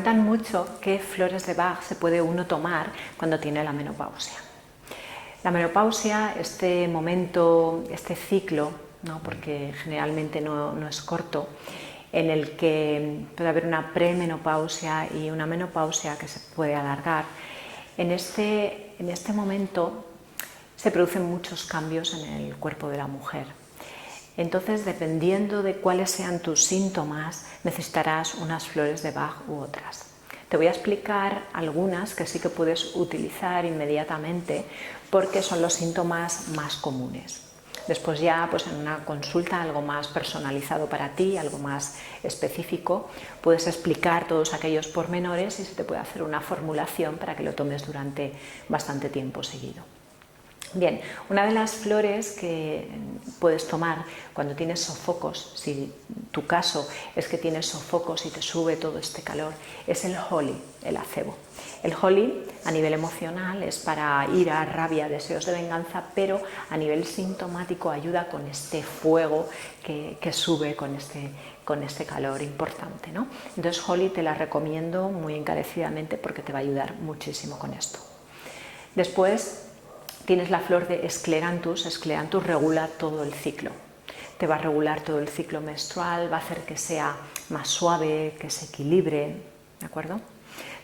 preguntan mucho qué flores de Bach se puede uno tomar cuando tiene la menopausia. La menopausia, este momento, este ciclo, ¿no? Porque generalmente no es corto, en el que puede haber una premenopausia y una menopausia que se puede alargar. En este momento se producen muchos cambios en el cuerpo de la mujer. Entonces, dependiendo de cuáles sean tus síntomas, necesitarás unas flores de Bach u otras. Te voy a explicar algunas que sí que puedes utilizar inmediatamente porque son los síntomas más comunes. Después ya, pues en una consulta algo más personalizado para ti, algo más específico, puedes explicar todos aquellos pormenores y se te puede hacer una formulación para que lo tomes durante bastante tiempo seguido. Bien, una de las flores que puedes tomar cuando tienes sofocos, si tu caso es que tienes sofocos y te sube todo este calor, es el holly, el acebo. El holly a nivel emocional es para ira, rabia, deseos de venganza, pero a nivel sintomático ayuda con este fuego que sube con este calor importante, ¿no? Entonces holly te la recomiendo muy encarecidamente porque te va a ayudar muchísimo con esto. Después tienes la flor de Scleranthus. Scleranthus regula todo el ciclo. Te va a regular todo el ciclo menstrual, va a hacer que sea más suave, que se equilibre, ¿de acuerdo?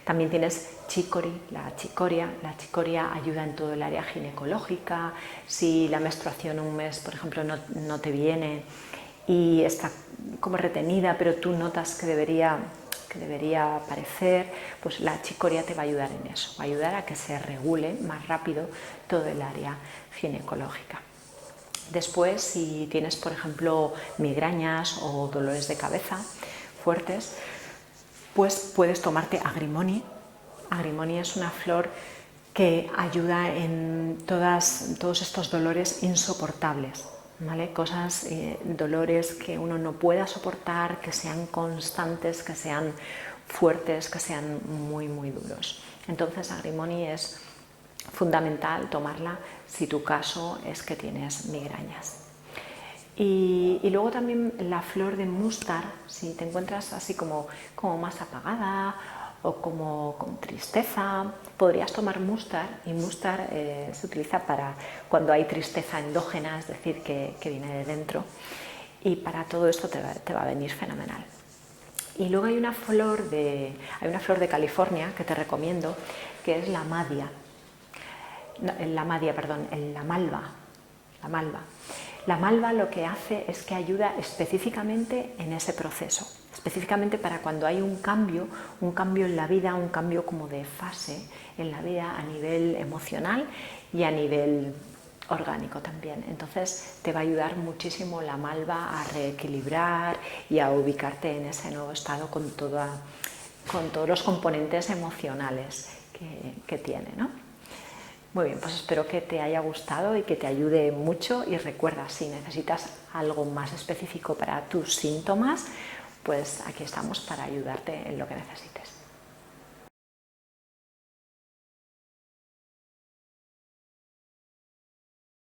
También tienes chicory, la chicoria ayuda en todo el área ginecológica. Si la menstruación un mes, por ejemplo, no te viene y está como retenida, pero tú notas que debería aparecer, pues la chicoria te va a ayudar en eso, va a ayudar a que se regule más rápido todo el área ginecológica. Después, si tienes, por ejemplo, migrañas o dolores de cabeza fuertes, pues puedes tomarte agrimony. Agrimony es una flor que ayuda en todos estos dolores insoportables, ¿vale? Cosas, dolores que uno no pueda soportar, que sean constantes, que sean fuertes, que sean muy, muy duros. Entonces, agrimony es fundamental tomarla si tu caso es que tienes migrañas. Y luego también la flor de mustard, si te encuentras así como más apagada o como con tristeza, podrías tomar mustard, y mustard se utiliza para cuando hay tristeza endógena, es decir, que viene de dentro, y para todo esto te va a venir fenomenal. Y luego hay una flor de California que te recomiendo, que es la malva. La malva lo que hace es que ayuda específicamente en ese proceso, específicamente para cuando hay un cambio en la vida, un cambio como de fase en la vida a nivel emocional y a nivel orgánico también. Entonces te va a ayudar muchísimo la malva a reequilibrar y a ubicarte en ese nuevo estado con todos los componentes emocionales que tiene, ¿no? Muy bien, pues espero que te haya gustado y que te ayude mucho, y recuerda, si necesitas algo más específico para tus síntomas, pues aquí estamos para ayudarte en lo que necesites.